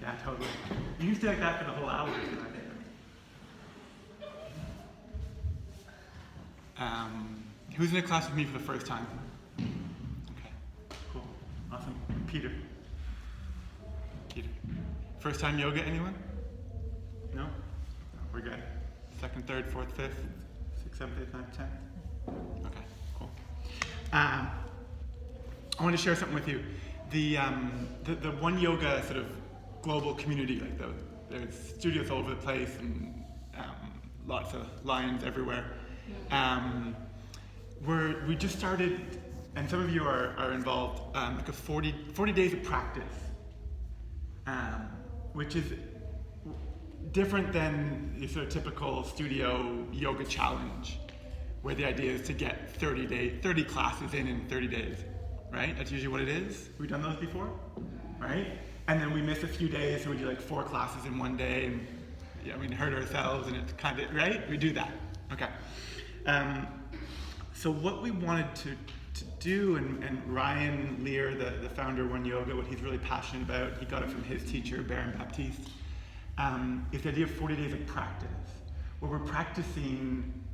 Yeah, totally. You can stay like that for the whole hour. Who's in a class with me for the first time? Okay, cool, awesome. Peter. First time yoga, anyone? No? We're good. Second, third, fourth, fifth, sixth, seventh, eighth, ninth, 10th? Okay, cool. I want to share something with you. The One Yoga sort of global community, like there's studios all over the place and lots of lions everywhere. We just started, and some of you are involved, like a 40 days of practice, which is different than the sort of typical studio yoga challenge, where the idea is to get 30 classes in 30 days, right? That's usually what it is. We've done those before, right? And then we miss a few days, so we do like 4 classes in one day, and we hurt ourselves, and it's kind of, right? We do that, okay. So what we wanted to do, and Ryan Lear, the founder of One Yoga, what he's really passionate about, he got it from his teacher, Baron Baptiste, is the idea of 40 days of practice, where we're practicing,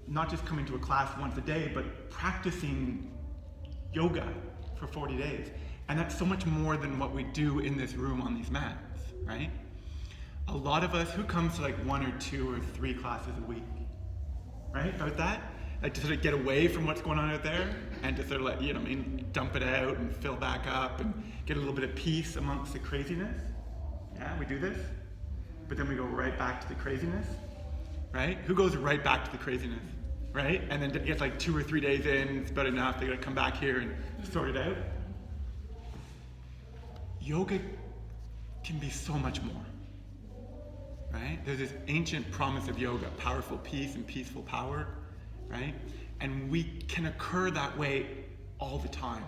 not just coming to a class once a day, but practicing yoga for 40 days. And that's so much more than what we do in this room on these mats, right? A lot of us, who comes to like 1 or 2 or 3 classes a week, right? About that? Like to sort of get away from what's going on out there and to sort of like, dump it out and fill back up and get a little bit of peace amongst the craziness. Yeah, we do this. But then we go right back to the craziness, right? Who goes right back to the craziness, right? And then gets like 2 or 3 days in, it's about enough, they gotta come back here and sort it out. Yoga can be so much more, right? There's this ancient promise of yoga, powerful peace and peaceful power, right? And we can occur that way all the time,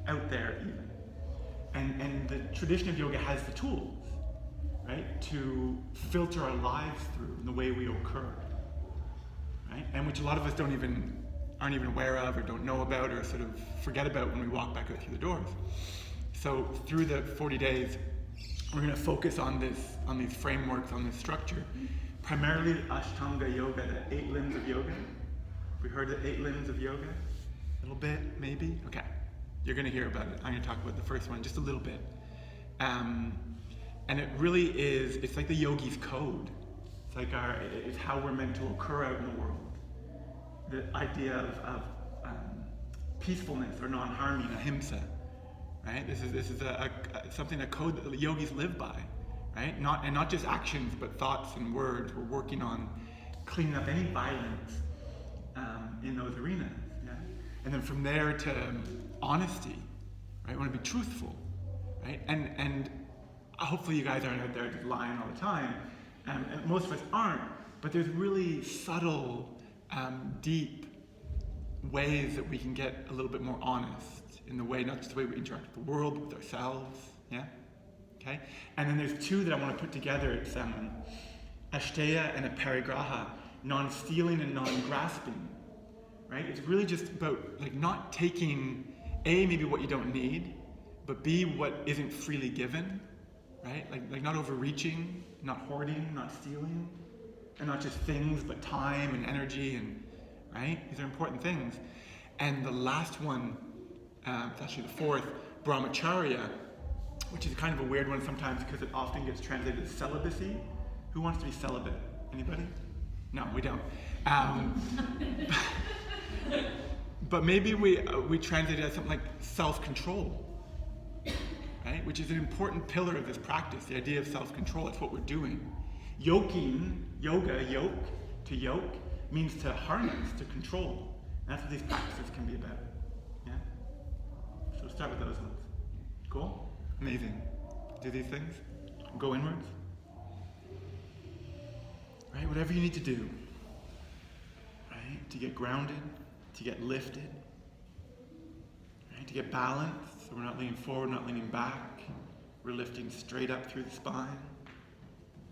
out there even. And the tradition of yoga has the tools, right, to filter our lives through in the way we occur, right? And which a lot of us aren't even aware of or don't know about or sort of forget about when we walk back out through the doors. So through the 40 days, we're going to focus on these frameworks, on this structure, primarily Ashtanga yoga, the 8 limbs of yoga. We heard the 8 limbs of yoga? A little bit, maybe? Okay, you're going to hear about it. I'm going to talk about the first one just a little bit. And it really is, it's like the yogi's code. It's like it's how we're meant to occur out in the world. The idea of peacefulness or non-harming, ahimsa, right? This is something, a code that the yogis live by, right? Not just actions, but thoughts and words. We're working on cleaning up any violence in those arenas, yeah? And then from there to honesty, right? We want to be truthful, right? And hopefully you guys aren't out there just lying all the time, and most of us aren't, but there's really subtle, deep ways that we can get a little bit more honest in the way, not just the way we interact with the world, but with ourselves, yeah? Okay? And then there's 2 that I want to put together. It's Ashteya and a Parigraha, non-stealing and non-grasping, right? It's really just about like not taking A, maybe what you don't need, but B, what isn't freely given, right? Like not overreaching, not hoarding, not stealing, and not just things, but time and energy, and right? These are important things. And the last one, it's actually the 4th, brahmacharya, which is kind of a weird one sometimes because it often gets translated as celibacy. Who wants to be celibate? Anybody? No, we don't. But maybe we translate it as something like self-control, right? Which is an important pillar of this practice, the idea of self-control. It's what we're doing. Yoking, yoga, to yoke, means to harness, to control. And that's what these practices can be about, yeah? So start with those ones. Cool? Amazing. Do these things. Go inwards. Right, whatever you need to do, right, to get grounded, to get lifted, right, to get balanced, so we're not leaning forward, not leaning back. We're lifting straight up through the spine.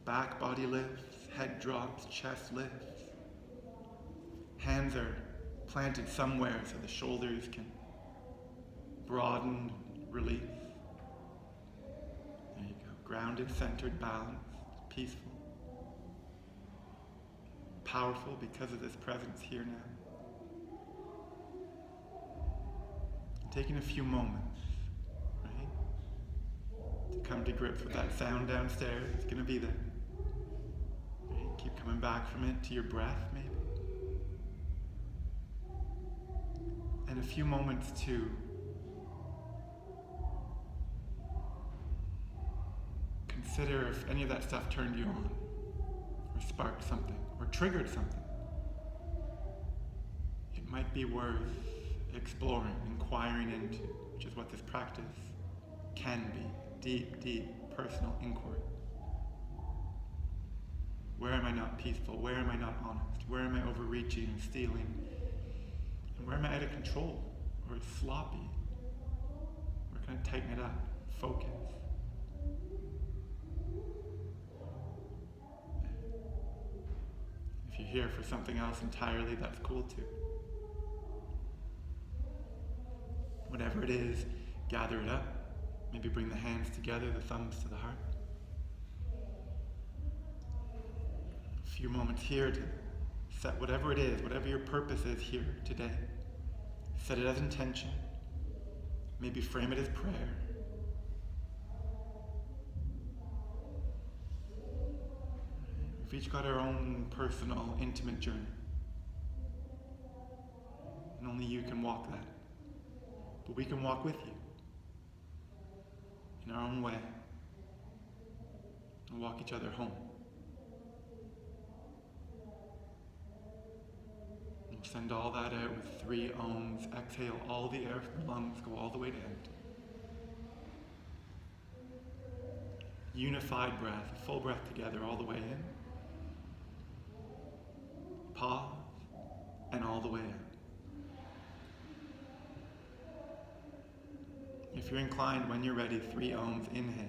Back body lifts, head drops, chest lifts. Hands are planted somewhere so the shoulders can broaden, release. There you grounded, centered, balanced, peaceful, powerful because of this presence here now. Taking a few moments, right, to come to grips with that sound downstairs. It's going to be there. Right? Keep coming back from it to your breath, maybe. And a few moments to consider if any of that stuff turned you on, or sparked something, or triggered something. It might be worth exploring, inquiring into, which is what this practice can be. Deep, deep personal inquiry. Where am I not peaceful? Where am I not honest? Where am I overreaching and stealing? And where am I out of control? Or sloppy? Where can I tighten it up? Focus. If you're here for something else entirely, that's cool too. Whatever it is, gather it up. Maybe bring the hands together, the thumbs to the heart. A few moments here to set whatever it is, whatever your purpose is here today. Set it as intention. Maybe frame it as prayer. We've each got our own personal, intimate journey. And only you can walk that. But we can walk with you. In our own way. And walk each other home. And we'll send all that out with 3 ohms. Exhale all the air from the lungs, go all the way to empty. Unified breath, full breath together all the way in. Pause, and all the way out. If you're inclined, when you're ready, 3 ohms, inhale.